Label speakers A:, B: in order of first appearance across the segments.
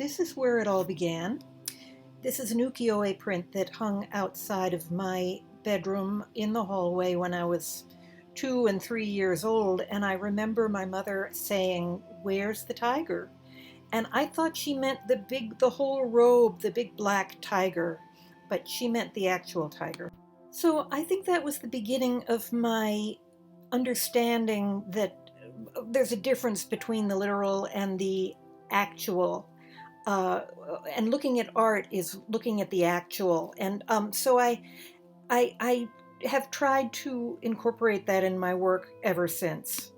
A: This is where it all began. This is an ukiyo-e print that hung outside of my bedroom in the hallway when I was 2 and 3 years old, and I remember my mother saying, "Where's the tiger?" And I thought she meant the whole robe, the big black tiger, but she meant the actual tiger. So I think that was the beginning of my understanding that there's a difference between the literal and the actual. And looking at art is looking at the actual. And so I have tried to incorporate that in my work ever since.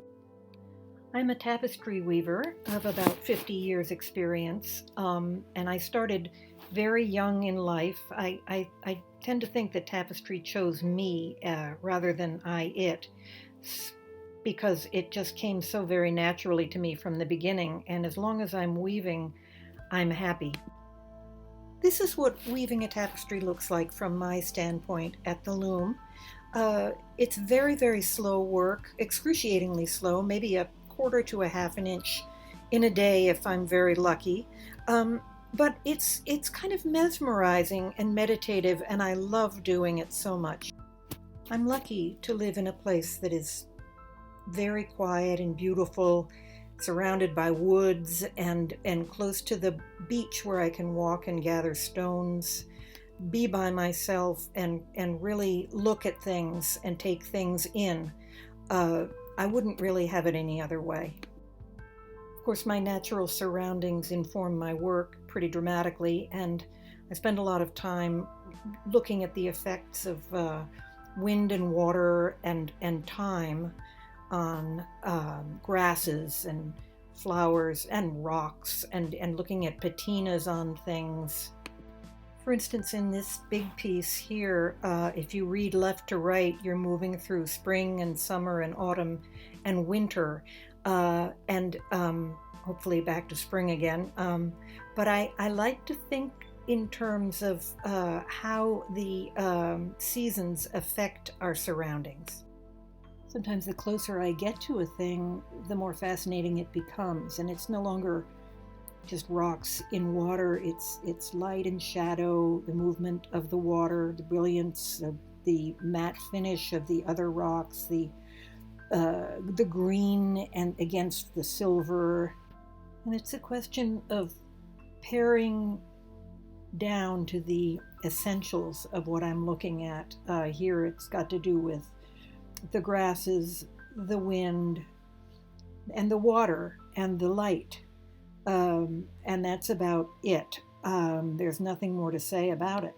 A: I'm a tapestry weaver of about 50 years experience, and I started very young in life. I tend to think that tapestry chose me rather than I it, because it just came so very naturally to me from the beginning, and as long as I'm weaving, I'm happy. This is what weaving a tapestry looks like from my standpoint at the loom. It's very, very slow work, excruciatingly slow, maybe a quarter to a half an inch in a day if I'm very lucky. But it's kind of mesmerizing and meditative, and I love doing it so much. I'm lucky to live in a place that is very quiet and beautiful, surrounded by woods and close to the beach where I can walk and gather stones, be by myself and really look at things and take things in. I wouldn't really have it any other way. Of course, my natural surroundings inform my work pretty dramatically, and I spend a lot of time looking at the effects of wind and water and time on grasses and flowers and rocks and looking at patinas on things. For instance, in this big piece here, if you read left to right, you're moving through spring and summer and autumn and winter, and hopefully back to spring again. But I like to think in terms of how the seasons affect our surroundings. Sometimes the closer I get to a thing, the more fascinating it becomes, and it's no longer just rocks in water. It's light and shadow, the movement of the water, the brilliance, the matte finish of the other rocks, the green and against the silver, and it's a question of paring down to the essentials of what I'm looking at. Here, it's got to do with the grasses, the wind, and the water, and the light. And that's about it. There's nothing more to say about it.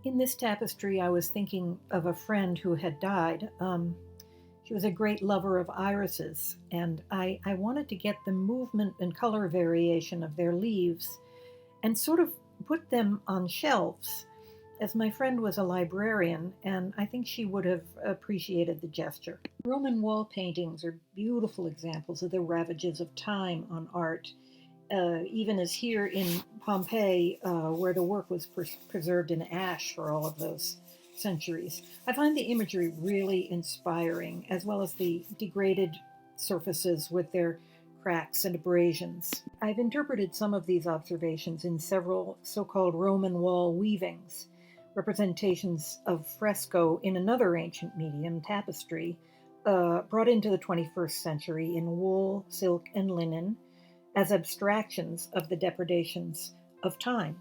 A: In this tapestry, I was thinking of a friend who had died. She was a great lover of irises, and I wanted to get the movement and color variation of their leaves and sort of put them on shelves, as my friend was a librarian, and I think she would have appreciated the gesture. Roman wall paintings are beautiful examples of the ravages of time on art, even as here in Pompeii, where the work was preserved in ash for all of those centuries. I find the imagery really inspiring, as well as the degraded surfaces with their cracks and abrasions. I've interpreted some of these observations in several so-called Roman wall weavings, representations of fresco in another ancient medium, tapestry, brought into the 21st century in wool, silk, and linen as abstractions of the depredations of time.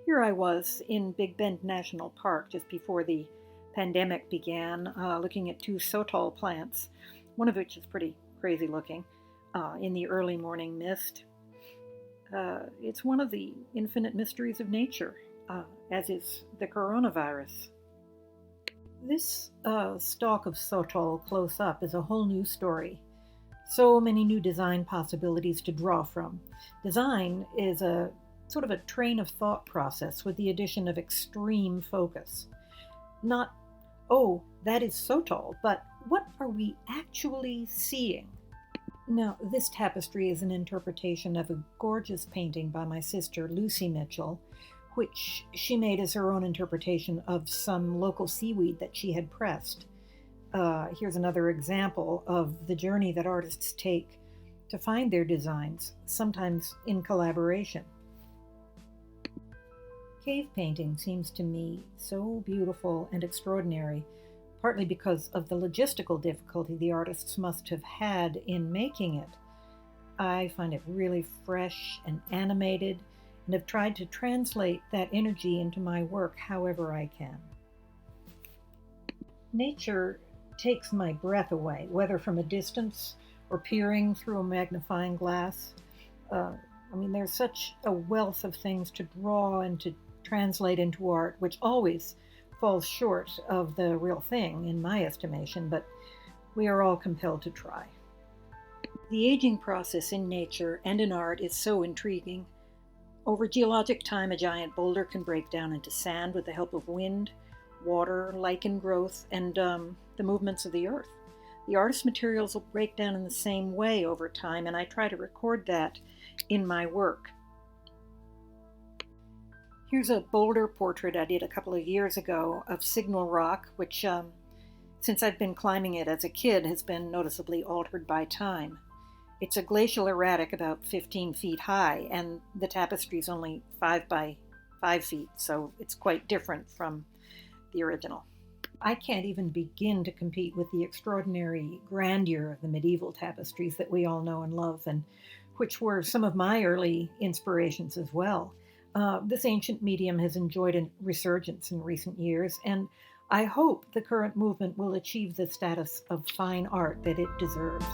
A: Here I was in Big Bend National Park just before the pandemic began, looking at 2 sotol plants, one of which is pretty crazy looking, in the early morning mist. It's one of the infinite mysteries of nature, as is the coronavirus. This stalk of sotol close up is a whole new story. So many new design possibilities to draw from. Design is a sort of a train of thought process with the addition of extreme focus. Not, oh, that is sotol, but what are we actually seeing? Now, this tapestry is an interpretation of a gorgeous painting by my sister, Lucy Mitchell, which she made as her own interpretation of some local seaweed that she had pressed. Here's another example of the journey that artists take to find their designs, sometimes in collaboration. Cave painting seems to me so beautiful and extraordinary, partly because of the logistical difficulty the artists must have had in making it. I find it really fresh and animated, and have tried to translate that energy into my work however I can. Nature takes my breath away, whether from a distance or peering through a magnifying glass. Uh, there's such a wealth of things to draw and to translate into art, which always falls short of the real thing, in my estimation, but we are all compelled to try. The aging process in nature and in art is so intriguing. Over geologic time, a giant boulder can break down into sand with the help of wind, water, lichen growth, and the movements of the earth. The artist's materials will break down in the same way over time, and I try to record that in my work. Here's a boulder portrait I did a couple of years ago of Signal Rock, which, since I've been climbing it as a kid, has been noticeably altered by time. It's a glacial erratic about 15 feet high, and the tapestry is only 5 by 5 feet, so it's quite different from the original. I can't even begin to compete with the extraordinary grandeur of the medieval tapestries that we all know and love, and which were some of my early inspirations as well. This ancient medium has enjoyed a resurgence in recent years, and I hope the current movement will achieve the status of fine art that it deserves.